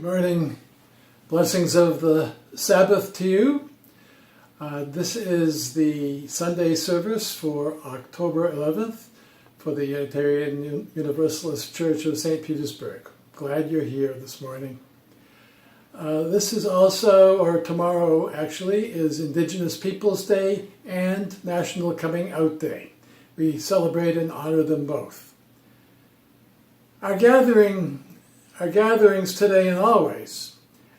morning. Blessings of the Sabbath to you. This is the Sunday service for October 11th for the Unitarian Universalist Church of St. Petersburg. Glad you're here this morning. This is also, or tomorrow actually, is Indigenous Peoples Day and National Coming Out Day. We celebrate and honor them both. Our gatherings today and always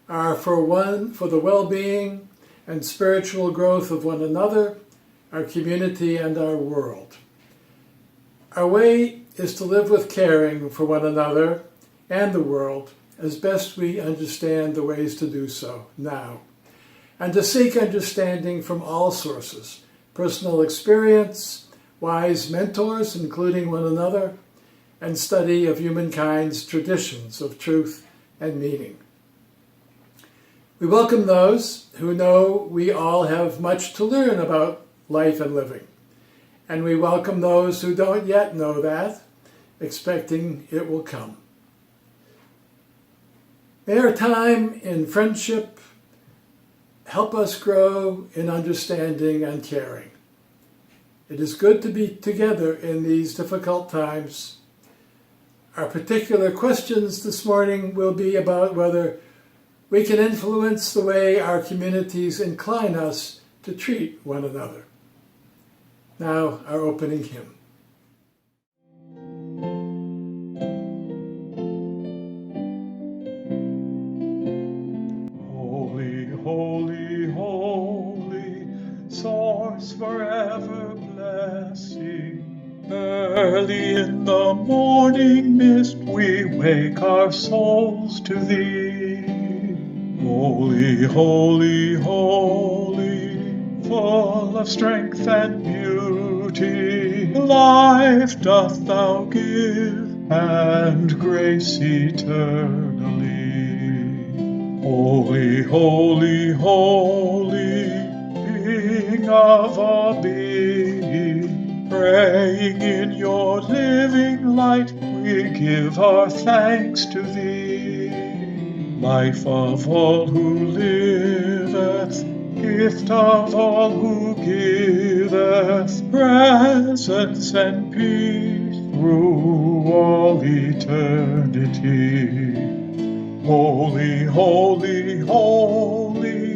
are for the well-being and spiritual growth of one another, our community, and our world. Our way is to live with caring for one another and the world as best we understand the ways to do so now, and to seek understanding from all sources, personal experience, wise mentors, including one another, and study of humankind's traditions of truth and meaning. We welcome those who know we all have much to learn about life and living, and we welcome those who don't yet know that, expecting it will come. May our time in friendship help us grow in understanding and caring. It is good to be together in these difficult times. Our particular questions this morning will be about whether we can influence the way our communities incline us to treat one another. Now, our opening hymn. Holy, holy, holy, source forever blessing. Early in the morning mist we wake our souls to thee. Holy, holy, holy, full of strength and beauty, life doth thou give, and grace eternally. Holy, holy, holy, being of all being, praying in your living light, we give our thanks to thee. Life of all who liveth, gift of all who giveth, presence and peace through all eternity. Holy, holy, holy,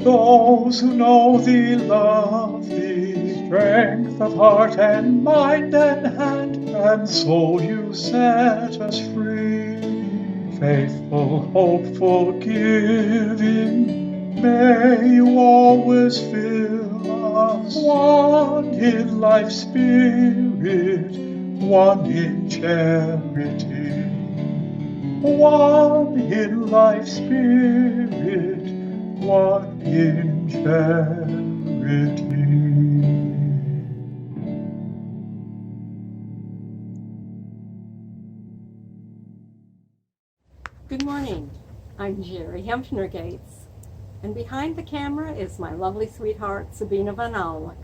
those who know thee love thee, strength of heart and mind and hand and soul you set us free. Faithful, hopeful, giving, may you always fill us, one in life's spirit, one in charity. One in life's spirit, one in charity. Good morning. I'm Jerry Hempner Gates, and behind the camera is my lovely sweetheart, Sabina Van Alwick.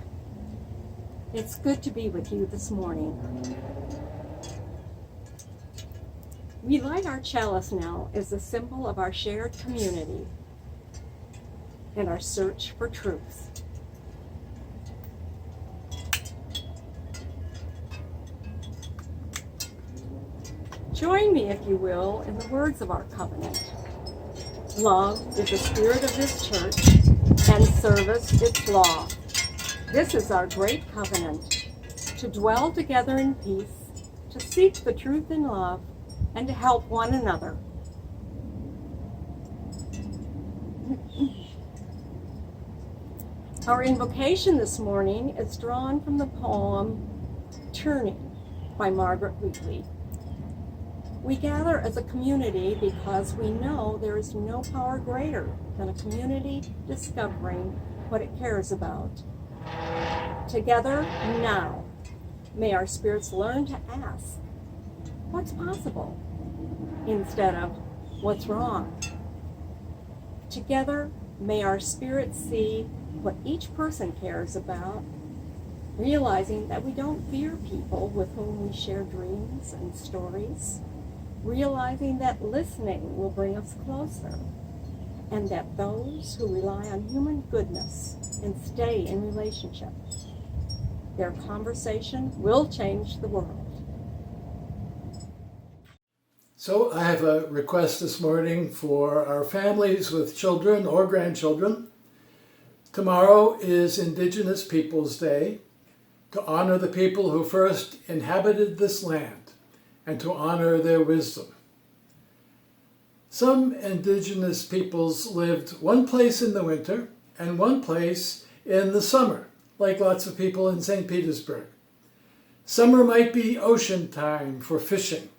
It's good to be with you this morning. We light our chalice now as a symbol of our shared community and our search for truth. Join me, if you will, in the words of our covenant. Love is the spirit of this church, and service its law. This is our great covenant, to dwell together in peace, to seek the truth in love, and to help one another. Our invocation this morning is drawn from the poem Turning by Margaret Wheatley. We gather as a community because we know there is no power greater than a community discovering what it cares about. Together, now, may our spirits learn to ask, what's possible, instead of what's wrong. Together, may our spirits see what each person cares about, realizing that we don't fear people with whom we share dreams and stories. realizing that listening will bring us closer, and that those who rely on human goodness and stay in relationship, their conversation will change the world. So I have a request this morning for our families with children or grandchildren. Tomorrow is Indigenous Peoples Day, to honor the people who first inhabited this land and to honor their wisdom. Some indigenous peoples lived one place in the winter and one place in the summer, like lots of people in St. Petersburg. Summer might be ocean time for fishing.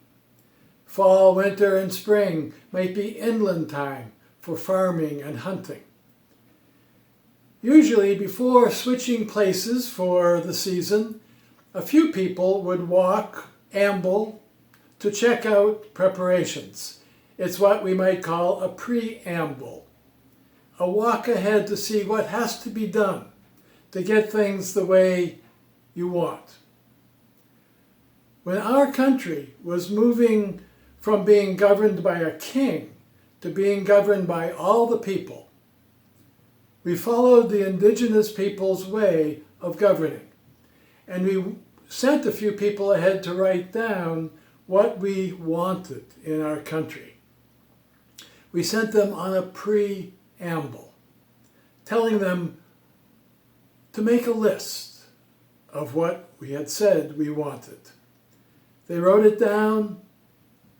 Fall, winter, and spring might be inland time for farming and hunting. Usually, before switching places for the season, a few people would walk, amble, to check out preparations. It's what we might call a preamble, a walk ahead to see what has to be done to get things the way you want. When our country was moving from being governed by a king to being governed by all the people, we followed the indigenous people's way of governing, and we sent a few people ahead to write down what we wanted in our country. We sent them on a preamble, telling them to make a list of what we had said we wanted. They wrote it down,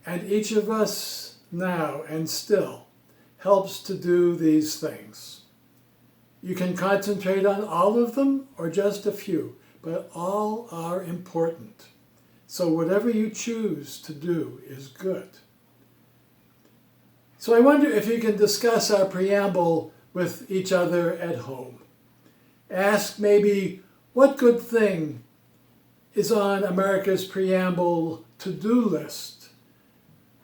and each of us now and still helps to do these things. You can concentrate on all of them or just a few, but all are important. So whatever you choose to do is good. So I wonder if you can discuss our preamble with each other at home. Ask maybe, what good thing is on America's preamble to-do list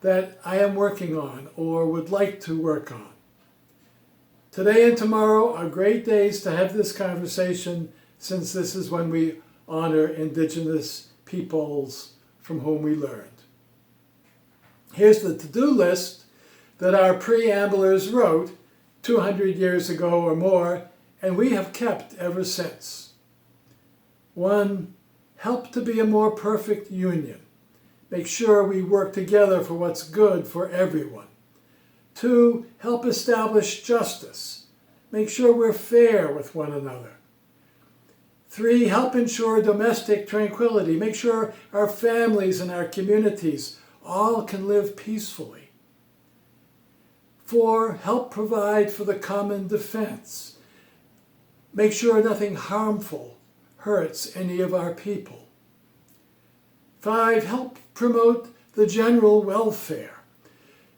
that I am working on or would like to work on? Today and tomorrow are great days to have this conversation, since this is when we honor Indigenous peoples from whom we learned. Here's the to-do list that our preamblers wrote 200 years ago or more, and we have kept ever since. 1, help to be a more perfect union. Make sure we work together for what's good for everyone. 2, help establish justice. Make sure we're fair with one another. 3, help ensure domestic tranquility. Make sure our families and our communities all can live peacefully. 4, help provide for the common defense. Make sure nothing harmful hurts any of our people. 5, help promote the general welfare.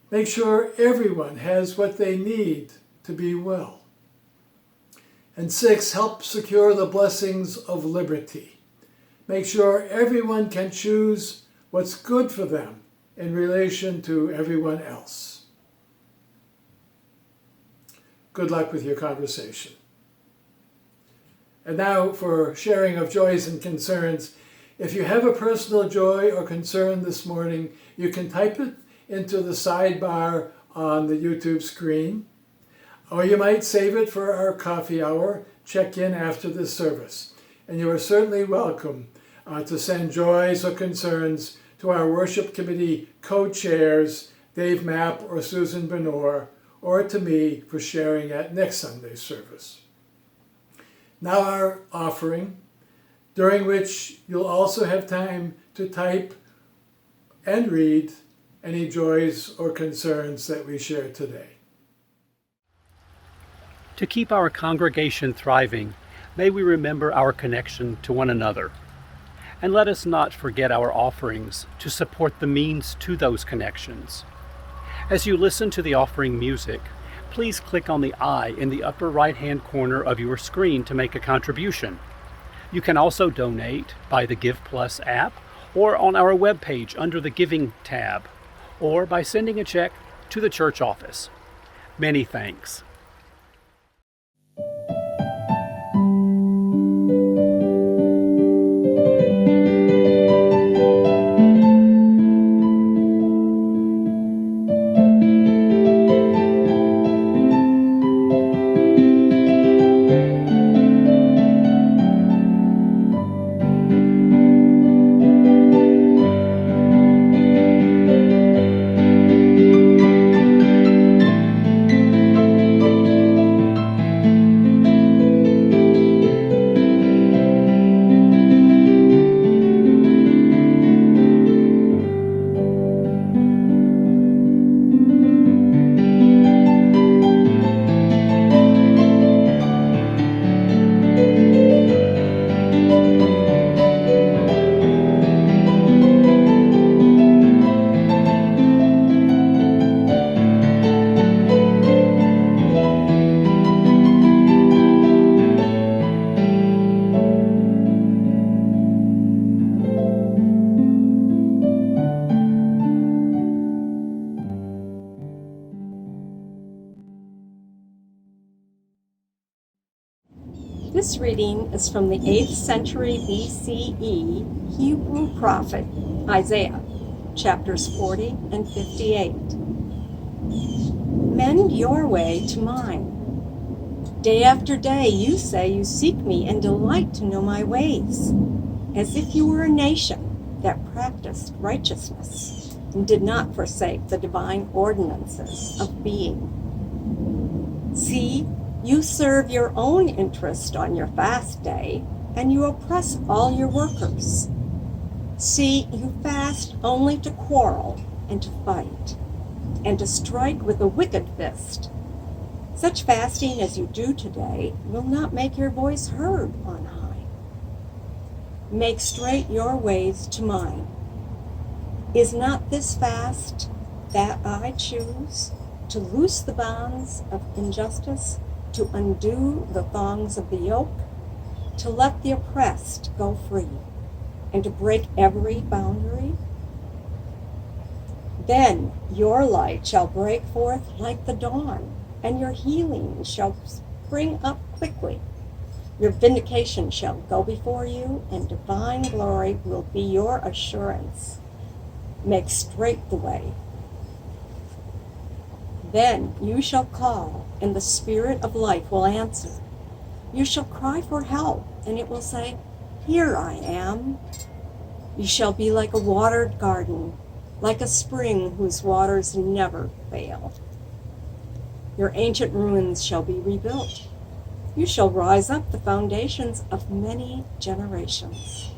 Make sure everyone has what they need to be well. And 6, help secure the blessings of liberty. Make sure everyone can choose what's good for them in relation to everyone else. Good luck with your conversation. And now for sharing of joys and concerns. If you have a personal joy or concern this morning, you can type it into the sidebar on the YouTube screen, or you might save it for our coffee hour, check in after this service. And you are certainly welcome to send joys or concerns to our worship committee co-chairs, Dave Mapp or Susan Benor, or to me for sharing at next Sunday's service. Now our offering, during which you'll also have time to type and read any joys or concerns that we share today. To keep our congregation thriving, may we remember our connection to one another. And let us not forget our offerings to support the means to those connections. As you listen to the offering music, please click on the I in the upper right-hand corner of your screen to make a contribution. You can also donate by the Give Plus app or on our webpage under the Giving tab, or by sending a check to the church office. Many thanks. This reading is from the 8th century BCE Hebrew prophet Isaiah, chapters 40 and 58. Mend your way to mine. Day after day you say you seek me and delight to know my ways, as if you were a nation that practiced righteousness and did not forsake the divine ordinances of being. See, you serve your own interest on your fast day, and you oppress all your workers. See, you fast only to quarrel and to fight, and to strike with a wicked fist. Such fasting as you do today will not make your voice heard on high. Make straight your ways to mine. Is not this fast that I choose, to loose the bonds of injustice, to undo the thongs of the yoke, to let the oppressed go free, and to break every boundary? Then your light shall break forth like the dawn, and your healing shall spring up quickly. Your vindication shall go before you, and divine glory will be your assurance. Make straight the way. Then you shall call, and the Spirit of life will answer. You shall cry for help, and it will say, Here I am. You shall be like a watered garden, like a spring whose waters never fail. Your ancient ruins shall be rebuilt. You shall rise up the foundations of many generations.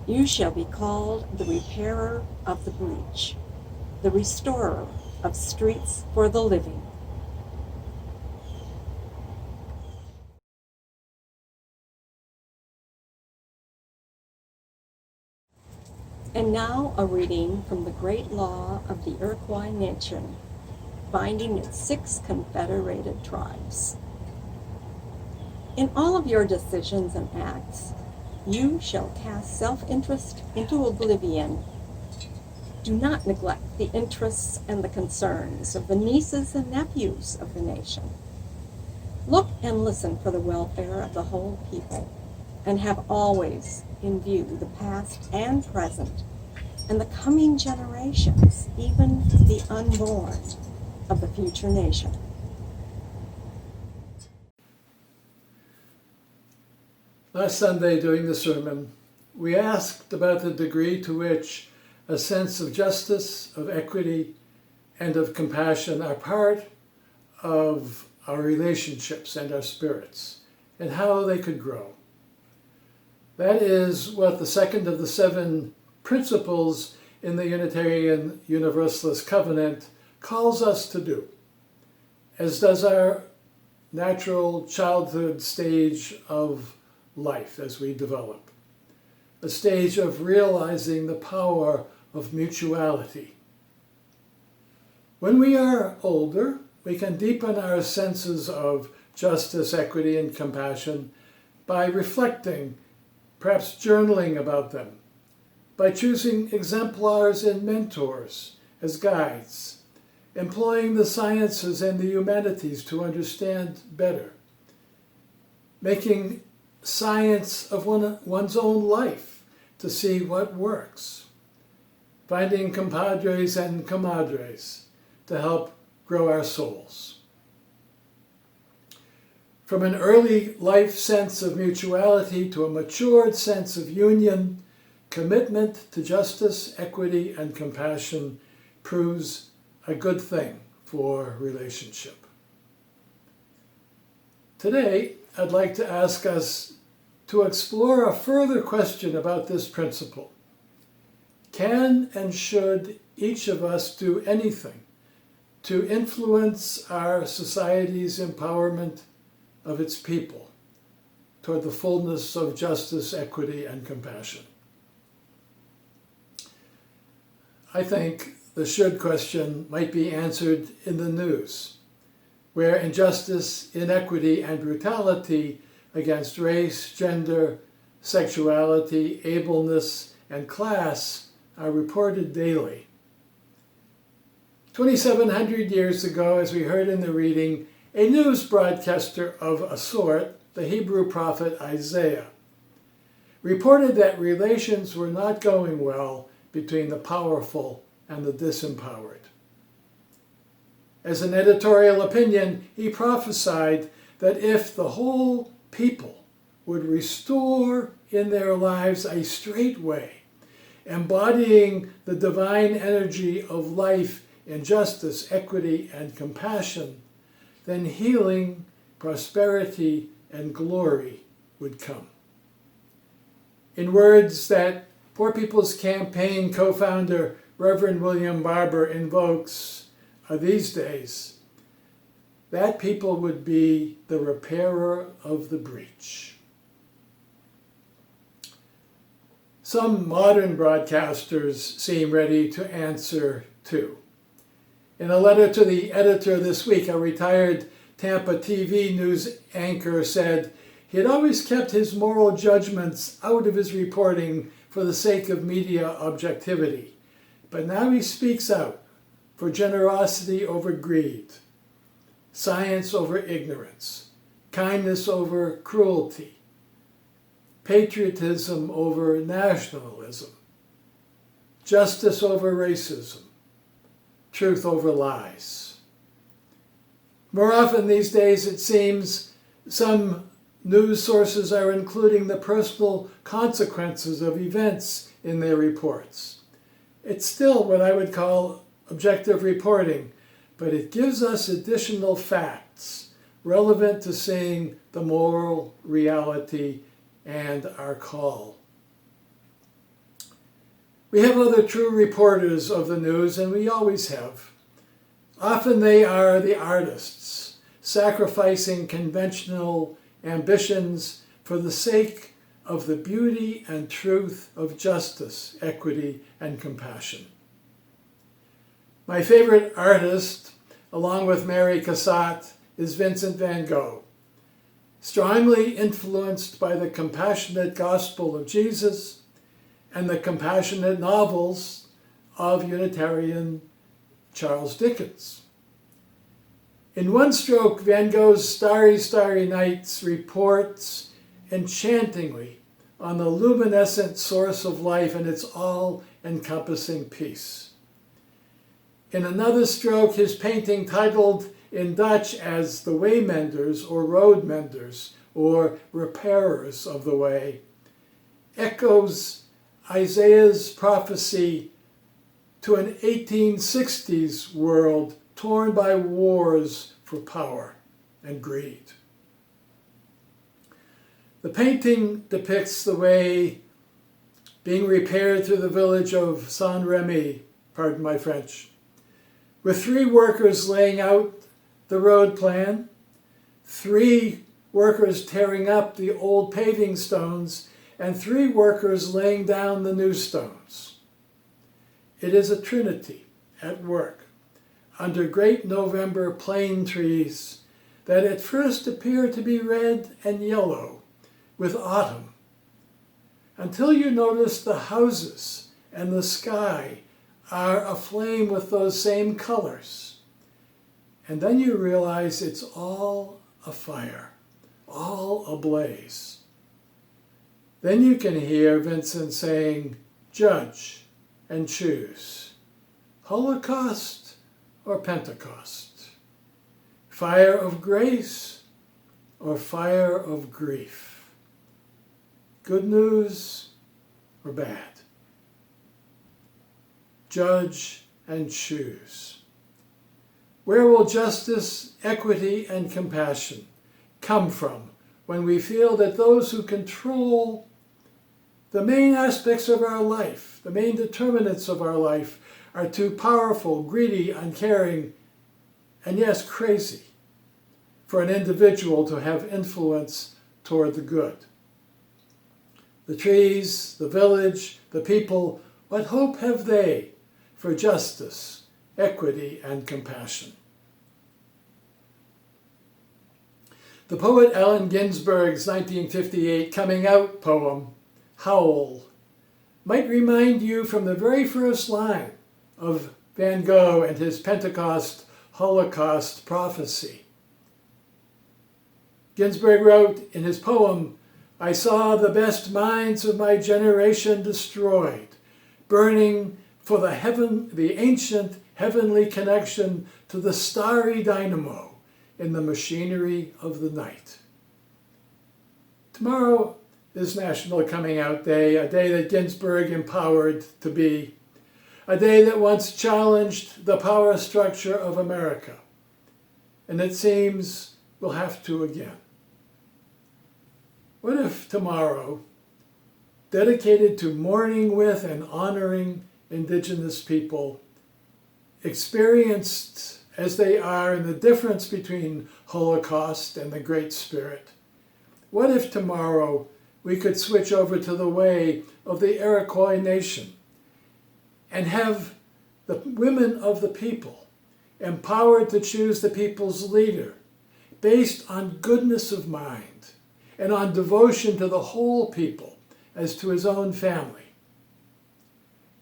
You shall be called the repairer of the breach, the restorer of streets for the living. And now a reading from the great law of the Iroquois nation, binding its 6 confederated tribes. In all of your decisions and acts, you shall cast self-interest into oblivion. Do not neglect the interests and the concerns of the nieces and nephews of the nation. Look and listen for the welfare of the whole people, and have always in view the past and present, and the coming generations, even the unborn of the future nation. Last Sunday during the sermon, we asked about the degree to which a sense of justice, of equity, and of compassion are part of our relationships and our spirits, and how they could grow. That is what the second of the 7 principles in the Unitarian Universalist Covenant calls us to do, as does our natural childhood stage of life as we develop, a stage of realizing the power of mutuality. When we are older, we can deepen our senses of justice, equity, and compassion by reflecting, perhaps journaling about them, by choosing exemplars and mentors as guides, employing the sciences and the humanities to understand better, making science of one's own life to see what works, finding compadres and comadres to help grow our souls. From an early life sense of mutuality to a matured sense of union, commitment to justice, equity, and compassion proves a good thing for relationship. Today, I'd like to ask us to explore a further question about this principle. Can and should each of us do anything to influence our society's empowerment of its people toward the fullness of justice, equity, and compassion? I think the should question might be answered in the news, where injustice, inequity, and brutality against race, gender, sexuality, ableness, and class are reported daily. 2,700 years ago, as we heard in the reading, a news broadcaster of a sort the Hebrew prophet Isaiah, reported that relations were not going well between the powerful and the disempowered. As an editorial opinion, he prophesied that if the whole people would restore in their lives a straight way, embodying the divine energy of life in justice, equity, and compassion, then healing, prosperity, and glory would come. In words that Poor People's Campaign co-founder Reverend William Barber invokes these days, that people would be the repairer of the breach. Some modern broadcasters seem ready to answer too. In a letter to the editor this week, a retired Tampa TV news anchor said he had always kept his moral judgments out of his reporting for the sake of media objectivity, but now he speaks out for generosity over greed, science over ignorance, kindness over cruelty, patriotism over nationalism, justice over racism, truth over lies. More often these days, it seems, some news sources are including the personal consequences of events in their reports. It's still what I would call objective reporting, but it gives us additional facts relevant to seeing the moral reality and our call. We have other true reporters of the news, and we always have. Often they are the artists, sacrificing conventional ambitions for the sake of the beauty and truth of justice, equity, and compassion. My favorite artist, along with Mary Cassatt, is Vincent van Gogh, strongly influenced by the compassionate gospel of Jesus and the compassionate novels of Unitarian Charles Dickens. In one stroke, Van Gogh's Starry, Starry Nights reports enchantingly on the luminescent source of life and its all-encompassing peace. In another stroke, his painting, titled in Dutch as The Waymenders or Road Menders or Repairers of the Way, echoes Isaiah's prophecy to an 1860s world torn by wars for power and greed. The painting depicts the way being repaired through the village of Saint-Remy, pardon my French, with 3 workers laying out the road plan, 3 workers tearing up the old paving stones, and 3 workers laying down the new stones. It is a trinity at work under great November plane trees that at first appear to be red and yellow with autumn, until you notice the houses and the sky are aflame with those same colors. And then you realize it's all afire, all ablaze. Then you can hear Vincent saying, "Judge and choose, Holocaust or Pentecost, fire of grace or fire of grief, good news or bad. Judge and choose. Where will justice, equity, and compassion come from when we feel that those who control the main aspects of our life, the main determinants of our life, are too powerful, greedy, uncaring, and yes, crazy for an individual to have influence toward the good? The trees, the village, the people, what hope have they for justice, equity, and compassion? The poet Allen Ginsberg's 1958 coming out poem, Howl, might remind you from the very first line of Van Gogh and his Pentecost Holocaust prophecy. Ginsberg wrote in his poem, "I saw the best minds of my generation destroyed, burning for the ancient heavenly connection to the starry dynamo in the machinery of the night." Tomorrow is National Coming Out Day, a day that Ginsberg empowered to be, a day that once challenged the power structure of America, and it seems we'll have to again. What if tomorrow, dedicated to mourning with and honoring Indigenous people, experienced as they are in the difference between Holocaust and the Great Spirit, what if tomorrow we could switch over to the way of the Iroquois nation and have the women of the people empowered to choose the people's leader based on goodness of mind and on devotion to the whole people as to his own family.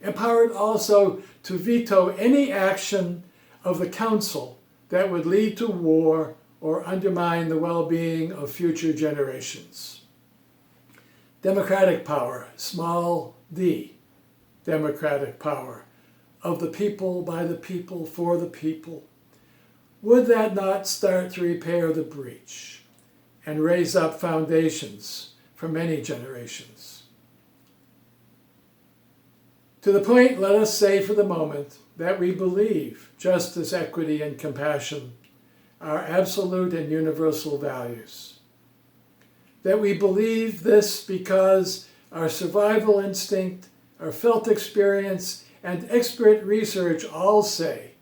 Empowered also to veto any action of the council that would lead to war or undermine the well-being of future generations. Democratic power, small d, democratic power, of the people, by the people, for the people. Would that not start to repair the breach and raise up foundations for many generations? To the point, let us say for the moment that we believe justice, equity, and compassion are absolute and universal values. That we believe this because our survival instinct, our felt experience, and expert research all say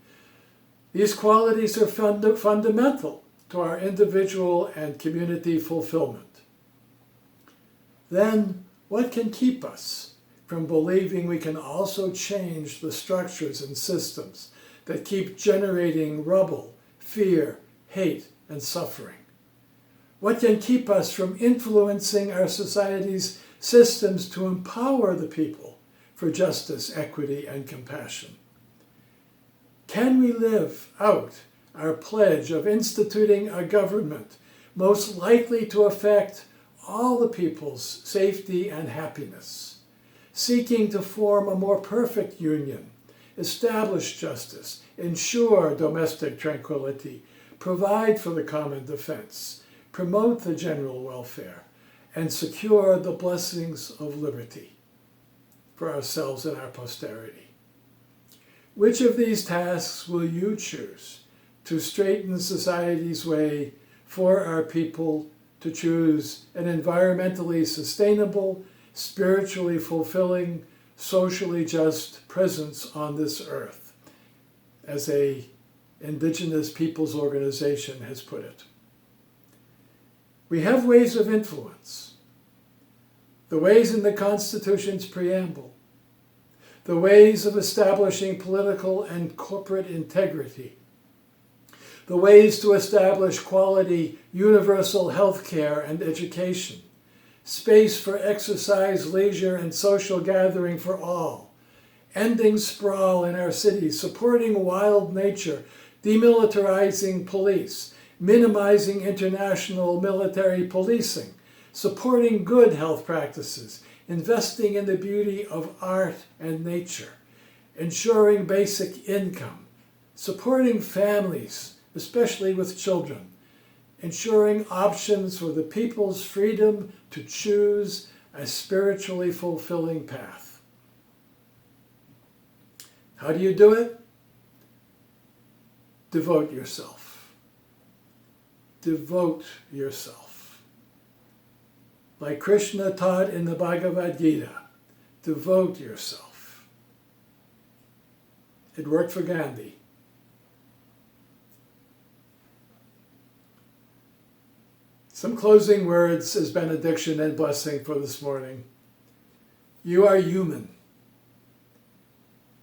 these qualities are fundamental to our individual and community fulfillment. Then what can keep us from believing we can also change the structures and systems that keep generating rubble, fear, hate, and suffering? What can keep us from influencing our society's systems to empower the people for justice, equity, and compassion? Can we live out our pledge of instituting a government most likely to affect all the people's safety and happiness, seeking to form a more perfect union, establish justice, ensure domestic tranquility, provide for the common defense, promote the general welfare, and secure the blessings of liberty for ourselves and our posterity? Which of these tasks will you choose to straighten society's way for our people to choose an environmentally sustainable, spiritually fulfilling, socially just presence on this earth, as a Indigenous Peoples organization has put it? We have ways of influence. The ways in the Constitution's preamble, the ways of establishing political and corporate integrity, the ways to establish quality universal health care and education, space for exercise, leisure, and social gathering for all, ending sprawl in our cities, supporting wild nature, demilitarizing police, minimizing international military policing, supporting good health practices, investing in the beauty of art and nature, ensuring basic income, supporting families, especially with children, ensuring options for the people's freedom to choose a spiritually fulfilling path. How do you do it? Devote yourself. Devote yourself. Like Krishna taught in the Bhagavad Gita, devote yourself. It worked for Gandhi. Some closing words as benediction and blessing for this morning. You are human.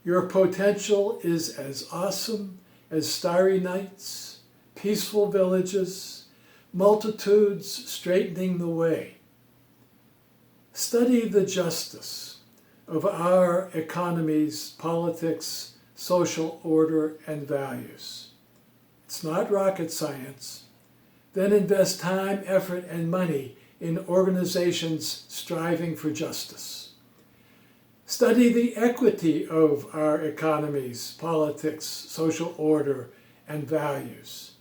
Your potential is as awesome as starry nights, peaceful villages, multitudes straightening the way. Study the justice of our economies, politics, social order, and values. It's not rocket science. Then invest time, effort, and money in organizations striving for justice. Study the equity of our economies, politics, social order, and values.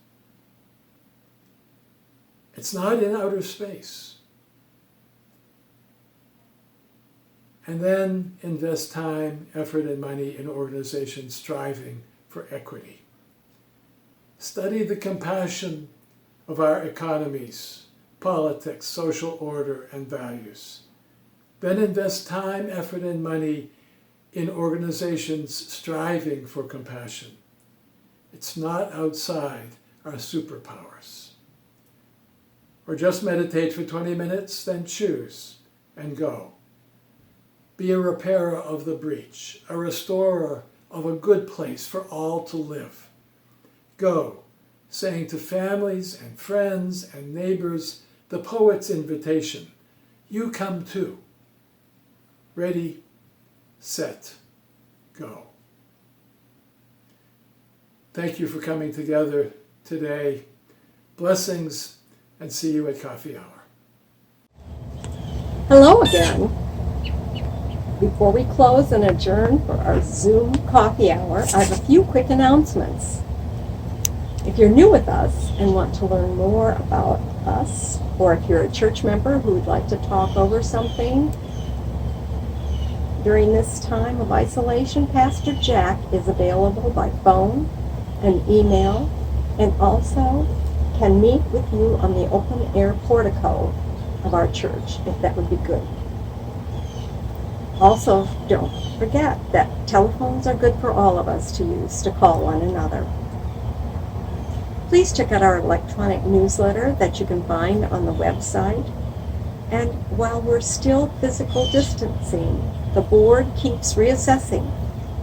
It's not in outer space. And then invest time, effort, and money in organizations striving for equity. Study the compassion of our economies, politics, social order, and values. Then invest time, effort, and money in organizations striving for compassion. It's not outside our superpowers. Or just meditate for 20 minutes, then choose and go. Be a repairer of the breach, a restorer of a good place for all to live. Go, saying to families and friends and neighbors the poet's invitation, you come too. Ready, set, go. Thank you for coming together today. Blessings, and see you at coffee hour. Hello again. Before we close and adjourn for our Zoom coffee hour, I have a few quick announcements. If you're new with us and want to learn more about us, or if you're a church member who would like to talk over something during this time of isolation, Pastor Jack is available by phone and email, and also can meet with you on the open air portico of our church, if that would be good. Also, don't forget that telephones are good for all of us to use to call one another. Please check out our electronic newsletter that you can find on the website. And while we're still physical distancing, the board keeps reassessing.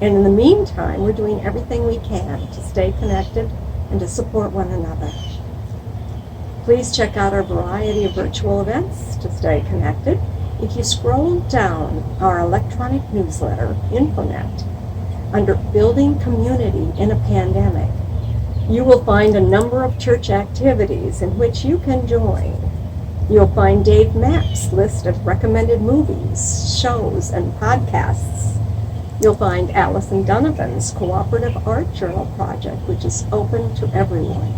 And in the meantime, we're doing everything we can to stay connected and to support one another. Please check out our variety of virtual events to stay connected. If you scroll down our electronic newsletter, InfoNet, under Building Community in a Pandemic, you will find a number of church activities in which you can join. You'll find Dave Mapp's list of recommended movies, shows, and podcasts. You'll find Allison Donovan's Cooperative Art Journal project, which is open to everyone,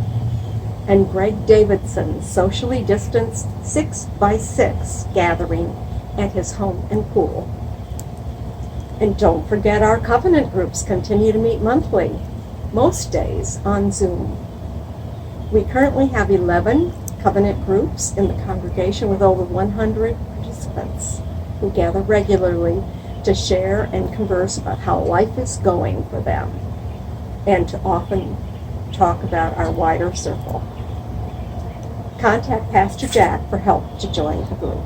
and Greg Davidson's socially distanced 6x6 gathering at his home and pool. And don't forget our covenant groups continue to meet monthly, most days on Zoom. We currently have 11 covenant groups in the congregation with over 100 participants who gather regularly to share and converse about how life is going for them and to often talk about our wider circle. Contact Pastor Jack for help to join the group.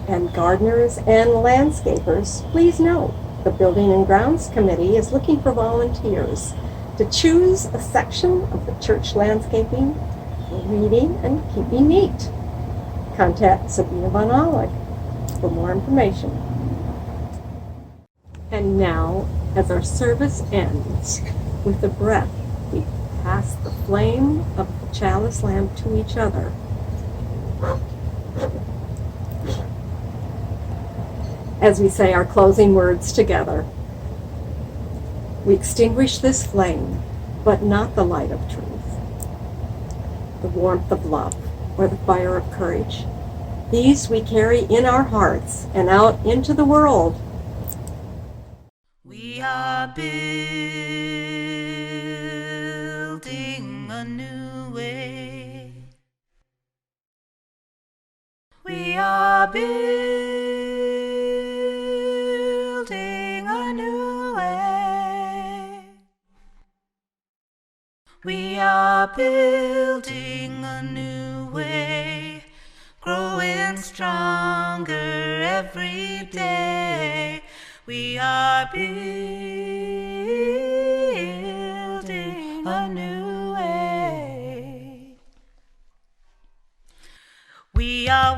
And gardeners and landscapers, please note the Building and Grounds Committee is looking for volunteers to choose a section of the church landscaping for weeding and keeping neat. Contact Sabina Von Ahlig for more information. And now, as our service ends, with a breath, we pass the flame of the chalice lamp to each other. As we say our closing words together, we extinguish this flame, but not the light of truth, the warmth of love, or the fire of courage. These we carry in our hearts and out into the world. We are building a new way. We are building a new way. We are building a new way, growing stronger every day. We are building a new way. We are